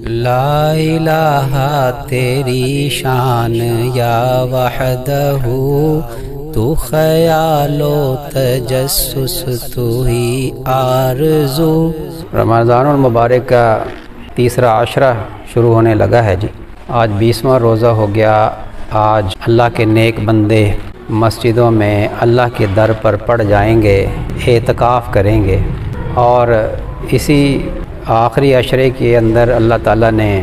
لا الہ تیری شان یا وحدہ، تو خیال و تجسس تو ہی آرزو۔ رمضان المبارک کا تیسرا عشرہ شروع ہونے لگا ہے جی۔ آج 20واں روزہ ہو گیا۔ آج اللہ کے نیک بندے مسجدوں میں اللہ کے در پر پڑ جائیں گے، اعتکاف کریں گے، اور اسی آخری عشرے کے اندر اللہ تعالیٰ نے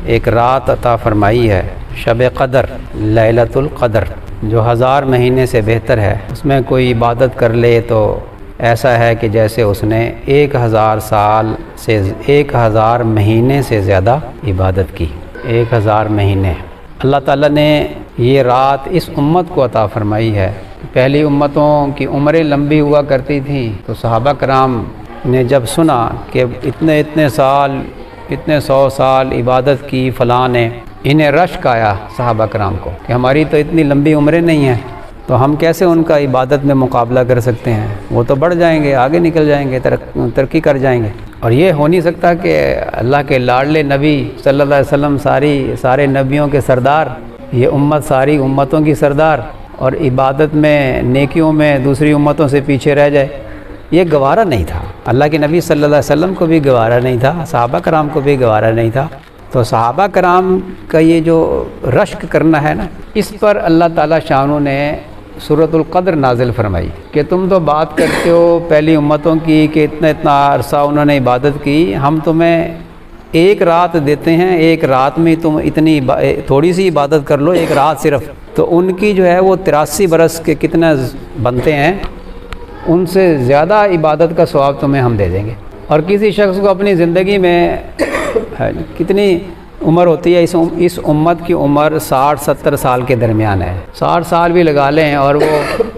ایک رات عطا فرمائی ہے، شب قدر، لیلۃ القدر، جو 1000 مہینے سے بہتر ہے۔ اس میں کوئی عبادت کر لے تو ایسا ہے کہ جیسے اس نے 1000 سال سے 1000 مہینے سے زیادہ عبادت کی۔ 1000 مہینے اللہ تعالیٰ نے یہ رات اس امت کو عطا فرمائی ہے۔ پہلی امتوں کی عمریں لمبی ہوا کرتی تھیں، تو صحابہ کرام نے جب سنا کہ اتنے سال، اتنے 100 سال عبادت کی فلاں نے، انہیں رشک آیا صحابہ کرام کو کہ ہماری تو اتنی لمبی عمریں نہیں ہیں، تو ہم کیسے ان کا عبادت میں مقابلہ کر سکتے ہیں؟ وہ تو بڑھ جائیں گے، آگے نکل جائیں گے، ترقی کر جائیں گے۔ اور یہ ہو نہیں سکتا کہ اللہ کے لاڈلے نبی صلی اللہ علیہ وسلم، سارے نبیوں کے سردار، یہ امت ساری امتوں کی سردار، اور عبادت میں، نیکیوں میں دوسری امتوں سے پیچھے رہ جائے۔ یہ گوارا نہیں تھا، اللہ کے نبی صلی اللہ علیہ وسلم کو بھی گوارا نہیں تھا، صحابہ کرام کو بھی گوارا نہیں تھا۔ تو صحابہ کرام کا یہ جو رشک کرنا ہے نا، اس پر اللہ تعالیٰ شانوں نے سورۃ القدر نازل فرمائی کہ تم تو بات کرتے ہو پہلی امتوں کی کہ اتنا عرصہ انہوں نے عبادت کی، ہم تمہیں ایک رات دیتے ہیں، ایک رات میں تم اتنی تھوڑی سی عبادت کر لو، ایک رات صرف، تو ان کی جو ہے وہ 83 برس کے کتنے بنتے ہیں، ان سے زیادہ عبادت کا ثواب تمہیں ہم دے دیں گے۔ اور کسی شخص کو اپنی زندگی میں کتنی عمر ہوتی ہے، اس امت کی عمر 60-70 سال کے درمیان ہے۔ 60 سال بھی لگا لیں، اور وہ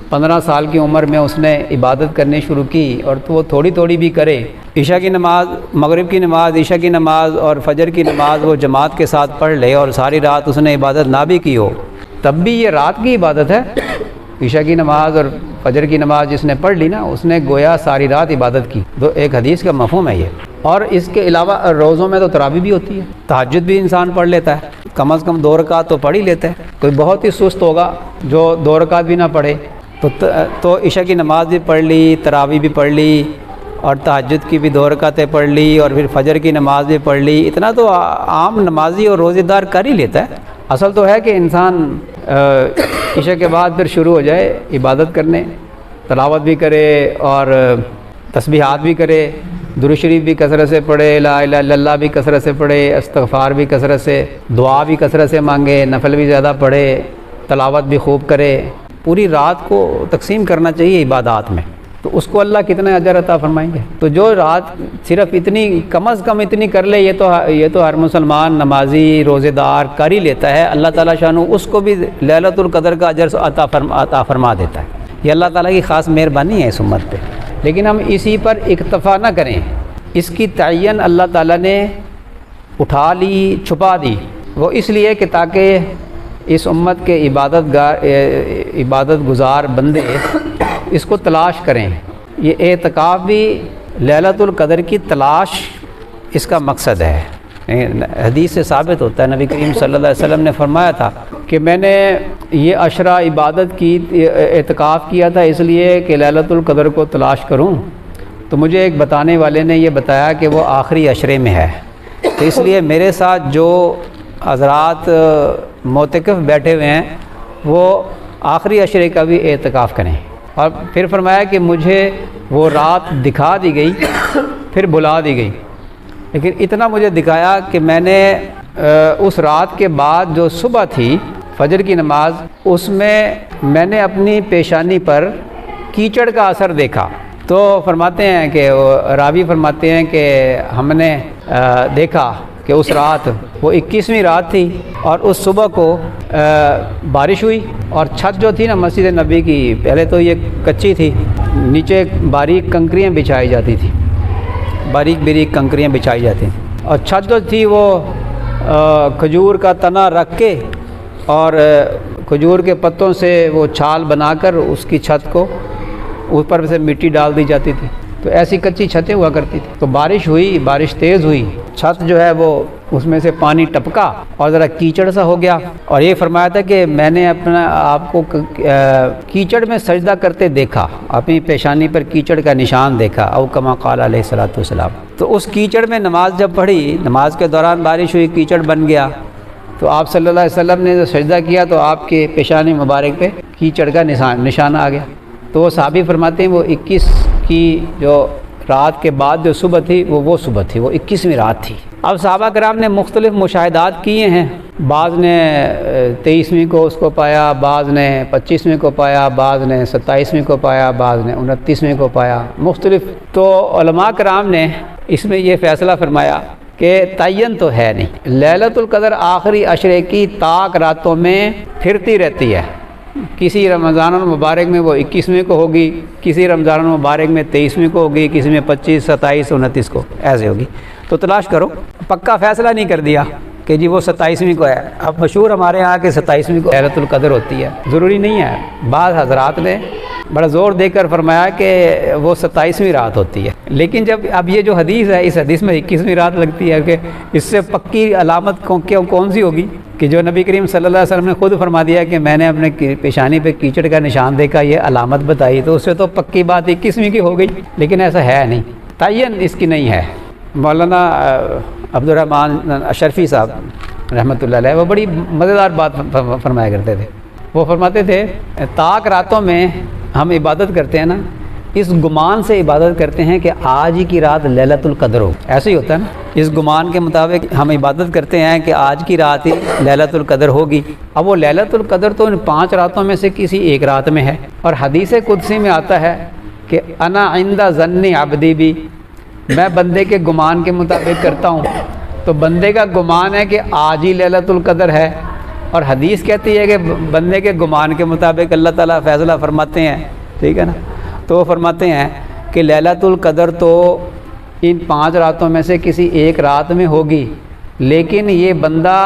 15 سال کی عمر میں اس نے عبادت کرنی شروع کی، اور تو وہ تھوڑی تھوڑی بھی کرے، عشاء کی نماز، مغرب کی نماز، عشاء کی نماز اور فجر کی نماز وہ جماعت کے ساتھ پڑھ لے، اور ساری رات اس نے عبادت نہ بھی کی ہو، تب بھی یہ رات کی عبادت ہے۔ عشاء کی نماز اور فجر کی نماز جس نے پڑھ لی نا، اس نے گویا ساری رات عبادت کی۔ ایک حدیث کا مفہوم ہے یہ۔ اور اس کے علاوہ روزوں میں تو تراویح بھی ہوتی ہے، تہجد بھی انسان پڑھ لیتا ہے، کم از کم 2 رکعت تو پڑھ ہی لیتا ہے۔ کوئی بہت ہی سست ہوگا جو 2 رکعت بھی نہ پڑھے، تو عشاء کی نماز بھی پڑھ لی، تراویح بھی پڑھ لی، اور تہجد کی بھی 2 رکعتیں پڑھ لی، اور پھر فجر کی نماز بھی پڑھ لی۔ اتنا تو عام نمازی اور روزے دار کر ہی لیتا ہے۔ اصل تو ہے کہ انسان عشاء کے بعد پھر شروع ہو جائے عبادت کرنے، تلاوت بھی کرے اور تسبیحات بھی کرے، درود شریف بھی کثرت سے پڑھے، لا الہ الا اللہ بھی کثرت سے پڑھے، استغفار بھی کثرت سے، دعا بھی کثرت سے مانگے، نفل بھی زیادہ پڑھے، تلاوت بھی خوب کرے۔ پوری رات کو تقسیم کرنا چاہیے عبادات میں، تو اس کو اللہ کتنا اجر عطا فرمائیں گے۔ تو جو رات صرف اتنی، کم از کم اتنی کر لے، یہ تو ہر مسلمان نمازی روزے دار کر ہی لیتا ہے۔ اللہ تعالیٰ شانو اس کو بھی لیلۃ القدر کا اجر عطا فرما دیتا ہے۔ یہ اللہ تعالیٰ کی خاص مہربانی ہے اس امت پہ، لیکن ہم اسی پر اکتفا نہ کریں۔ اس کی تعین اللہ تعالیٰ نے اٹھا لی، چھپا دی، وہ اس لیے کہ تاکہ اس امت کے عبادت گزار بندے اس کو تلاش کریں۔ یہ اعتکاف بھی لیلۃ القدر کی تلاش اس کا مقصد ہے۔ حدیث سے ثابت ہوتا ہے، نبی کریم صلی اللہ علیہ وسلم نے فرمایا تھا کہ میں نے یہ عشرہ عبادت کی، اعتکاف کیا تھا اس لیے کہ لیلۃ القدر کو تلاش کروں، تو مجھے ایک بتانے والے نے یہ بتایا کہ وہ آخری عشرے میں ہے، تو اس لیے میرے ساتھ جو حضرات معتکف بیٹھے ہوئے ہیں وہ آخری عشرے کا بھی اعتکاف کریں۔ اور پھر فرمایا کہ مجھے وہ رات دکھا دی گئی، پھر بلا دی گئی، لیکن اتنا مجھے دکھایا کہ میں نے اس رات کے بعد جو صبح تھی فجر کی نماز، اس میں نے اپنی پیشانی پر کیچڑ کا اثر دیکھا۔ تو فرماتے ہیں کہ راوی فرماتے ہیں کہ ہم نے دیکھا کہ اس رات وہ 21ویں رات تھی، اور اس صبح کو بارش ہوئی، اور چھت جو تھی نا مسجد نبی کی، پہلے تو یہ کچی تھی، نیچے باریک کنکریاں بچھائی جاتی تھی، باریک کنکریاں بچھائی جاتی ہیں، اور چھت جو تھی وہ کھجور کا تنا رکھ کے اور کھجور کے پتوں سے وہ چھال بنا کر اس کی چھت کو اوپر سے مٹی ڈال دی جاتی تھی، تو ایسی کچی چھتیں ہوا کرتی تھی۔ تو بارش ہوئی، بارش تیز ہوئی، چھت جو ہے وہ اس میں سے پانی ٹپکا اور ذرا کیچڑ سا ہو گیا، اور یہ فرمایا تھا کہ میں نے اپنا آپ کو کیچڑ میں سجدہ کرتے دیکھا، اپنی پیشانی پر کیچڑ کا نشان دیکھا، او کما قال علیہ الصلوۃ والسلام۔ تو اس کیچڑ میں نماز جب پڑھی، نماز کے دوران بارش ہوئی، کیچڑ بن گیا، تو آپ صلی اللہ علیہ وسلم نے جو سجدہ کیا تو آپ کے پیشانی مبارک پہ کیچڑ کا نشان آ گیا۔ تو وہ صحابی فرماتے ہیں وہ 21 کی جو رات کے بعد جو صبح تھی وہ صبح تھی، وہ 21ویں رات تھی۔ اب صحابہ کرام نے مختلف مشاہدات کیے ہیں، بعض نے 23ویں کو اس کو پایا، بعض نے 25ویں کو پایا، بعض نے 27ویں کو پایا، بعض نے 29ویں کو پایا، مختلف۔ تو علماء کرام نے اس میں یہ فیصلہ فرمایا کہ تعین تو ہے نہیں، لیلۃ القدر آخری عشرے کی طاق راتوں میں پھرتی رہتی ہے، کسی رمضان المبارک میں وہ 21ویں کو ہوگی، کسی رمضان المبارک میں 23ویں کو ہوگی، کسی میں 25، 27، 29 کو ایسے ہوگی۔ تو تلاش کرو، پکا فیصلہ نہیں کر دیا کہ جی وہ 27ویں کو ہے۔ اب مشہور ہمارے یہاں کہ 27ویں کو لیلۃ القدر ہوتی ہے، ضروری نہیں ہے۔ بعض حضرات نے بڑا زور دے کر فرمایا کہ وہ 27ویں رات ہوتی ہے، لیکن جب اب یہ جو حدیث ہے اس حدیث میں 21ویں رات لگتی ہے کہ اس سے پکی علامت کون سی ہوگی کہ جو نبی کریم صلی اللہ علیہ وسلم نے خود فرما دیا کہ میں نے اپنے پیشانی پہ کیچڑ کا نشان دیکھا، یہ علامت بتائی، تو اس سے تو پکی بات 21ویں کی ہو گئی، لیکن ایسا ہے نہیں، تعین اس کی نہیں ہے۔ مولانا عبدالرحمن اشرفی صاحب رحمۃ اللہ علیہ وہ بڑی مزیدار بات فرمایا کرتے تھے، وہ فرماتے تھے طاق راتوں میں ہم عبادت کرتے ہیں نا، اس گمان سے عبادت کرتے ہیں کہ آج ہی کی رات لیلۃ القدر ہو، ایسے ہی ہوتا ہے نا، اس گمان کے مطابق ہم عبادت کرتے ہیں کہ آج کی رات ہی لیلۃ القدر ہوگی۔ اب وہ لیلۃ القدر تو ان 5 راتوں میں سے کسی ایک رات میں ہے، اور حدیث قدسی میں آتا ہے کہ انا عند ظن عبدی بھی، میں بندے کے گمان کے مطابق کرتا ہوں، تو بندے کا گمان ہے کہ آج ہی لیلۃ القدر ہے، اور حدیث کہتی ہے کہ بندے کے گمان کے مطابق اللہ تعالیٰ فیصلہ فرماتے ہیں، ٹھیک ہے نا۔ تو وہ فرماتے ہیں کہ لیلۃ القدر تو ان 5 راتوں میں سے کسی ایک رات میں ہوگی، لیکن یہ بندہ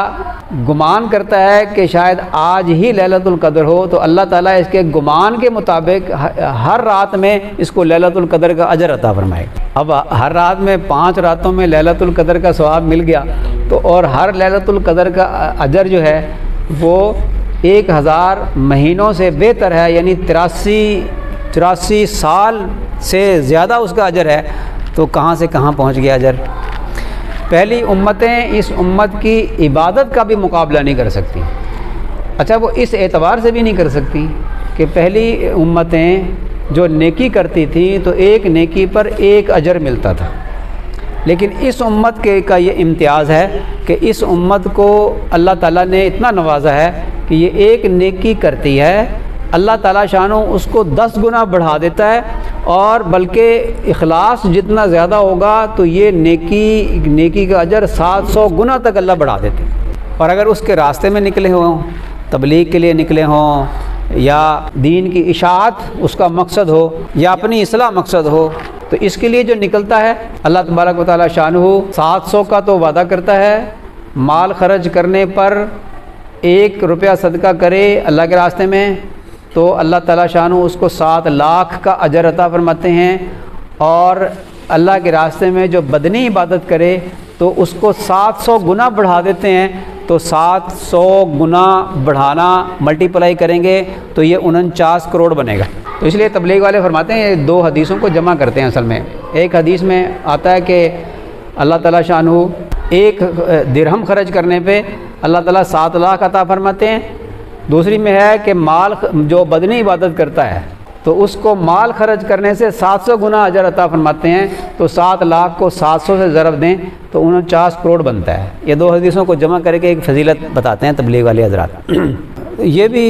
گمان کرتا ہے کہ شاید آج ہی لیلۃ القدر ہو، تو اللہ تعالیٰ اس کے گمان کے مطابق ہر رات میں اس کو لیلۃ القدر کا اجر عطا فرمائے۔ اب ہر رات میں 5 راتوں میں لیلۃ القدر کا ثواب مل گیا، تو اور ہر لیلۃ القدر کا اجر جو ہے وہ 1000 مہینوں سے بہتر ہے، یعنی 83 سال سے زیادہ اس کا اجر ہے، تو کہاں سے کہاں پہنچ گیا اجر۔ پہلی امتیں اس امت کی عبادت کا بھی مقابلہ نہیں کر سکتی۔ اچھا وہ اس اعتبار سے بھی نہیں کر سکتی کہ پہلی امتیں جو نیکی کرتی تھیں تو ایک نیکی پر ایک اجر ملتا تھا، لیکن اس امت کا یہ امتیاز ہے کہ اس امت کو اللہ تعالیٰ نے اتنا نوازا ہے کہ یہ ایک نیکی کرتی ہے، اللہ تعالیٰ شانو اس کو 10 گنا بڑھا دیتا ہے، اور بلکہ اخلاص جتنا زیادہ ہوگا تو یہ نیکی کا اجر 700 گنا تک اللہ بڑھا دیتے ہیں۔ اور اگر اس کے راستے میں نکلے ہوں، تبلیغ کے لیے نکلے ہوں، یا دین کی اشاعت اس کا مقصد ہو، یا اپنی اصلاح مقصد ہو، تو اس کے لیے جو نکلتا ہے اللہ تبارک و تعالیٰ شانہ 700 کا تو وعدہ کرتا ہے، مال خرچ کرنے پر 1 روپیہ صدقہ کرے اللہ کے راستے میں تو اللہ تعالیٰ شانہ اس کو 7 لاکھ کا اجر عطا فرماتے ہیں، اور اللہ کے راستے میں جو بدنی عبادت کرے تو اس کو 700 گنا بڑھا دیتے ہیں۔ تو 700 گنا بڑھانا ملٹیپلائی کریں گے تو یہ 49 کروڑ بنے گا۔ تو اس لیے تبلیغ والے فرماتے ہیں یہ 2 حدیثوں کو جمع کرتے ہیں۔ اصل میں ایک حدیث میں آتا ہے کہ اللہ تعالیٰ شانہ 1 درہم خرچ کرنے پہ اللہ تعالیٰ 7 لاکھ عطا فرماتے ہیں۔ دوسری میں ہے کہ مال جو بدنی عبادت کرتا ہے تو اس کو مال خرچ کرنے سے 700 گنا اجر عطا فرماتے ہیں، تو 7 لاکھ کو 700 سے ضرب دیں تو 49 کروڑ بنتا ہے۔ یہ 2 حدیثوں کو جمع کر کے ایک فضیلت بتاتے ہیں تبلیغ والے حضرات۔ یہ بھی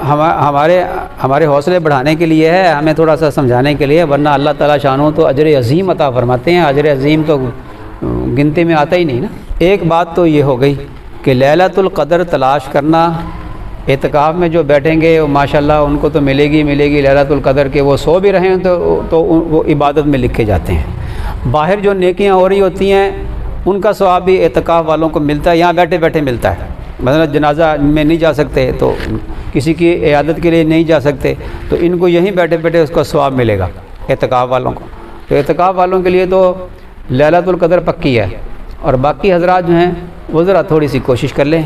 ہمارے حوصلے بڑھانے کے لیے ہے، ہمیں تھوڑا سا سمجھانے کے لیے، ورنہ اللہ تعالیٰ شانہ تو اجر عظیم عطا فرماتے ہیں، اجر عظیم تو گنتی میں آتا ہی نہیں نا۔ ایک بات تو یہ ہو گئی کہ لیلۃ القدر تلاش کرنا، اعتکاف میں جو بیٹھیں گے ماشاءاللہ ان کو تو ملے گی لیلۃ القدر کے، وہ سو بھی رہیں تو وہ عبادت میں لکھے جاتے ہیں۔ باہر جو نیکیاں ہو رہی ہوتی ہیں ان کا ثواب بھی اعتکاف والوں کو ملتا ہے، یہاں بیٹھے بیٹھے ملتا ہے۔ مثلا جنازہ میں نہیں جا سکتے تو کسی کی عیادت کے لیے نہیں جا سکتے تو ان کو یہیں بیٹھے بیٹھے اس کا ثواب ملے گا اعتکاف والوں کو۔ تو اعتکاف والوں کے لیے تو لیلۃ القدر پکی ہے، اور باقی حضرات جو ہیں وہ ذرا تھوڑی سی کوشش کر لیں.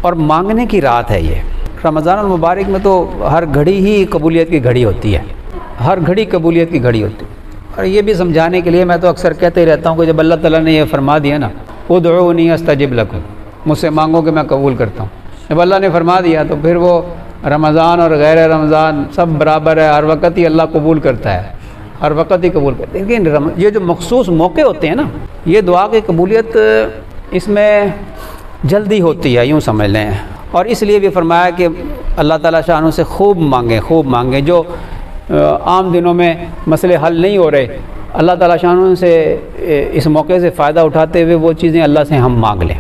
اور مانگنے کی رات ہے یہ رمضان المبارک میں، تو ہر گھڑی ہی قبولیت کی گھڑی ہوتی ہے، ہر گھڑی قبولیت کی گھڑی ہوتی ہے. اور یہ بھی سمجھانے کے لیے میں تو اکثر کہتے ہی رہتا ہوں کہ جب اللہ تعالیٰ نے یہ فرما دیا نا، ادعونی استجب لکم، مجھ سے مانگو کہ میں قبول کرتا ہوں، جب اللہ نے فرما دیا تو پھر وہ رمضان اور غیر رمضان سب برابر ہے، ہر وقت ہی اللہ قبول کرتا ہے، ہر وقت ہی قبول کرتا ہے. لیکن یہ جو مخصوص موقع ہوتے ہیں نا، یہ دعا کی قبولیت اس میں جلدی ہوتی ہے، یوں سمجھ لیں. اور اس لیے بھی فرمایا کہ اللہ تعالیٰ شانوں سے خوب مانگیں. جو عام دنوں میں مسئلے حل نہیں ہو رہے، اللہ تعالیٰ شانوں سے اس موقع سے فائدہ اٹھاتے ہوئے وہ چیزیں اللہ سے ہم مانگ لیں.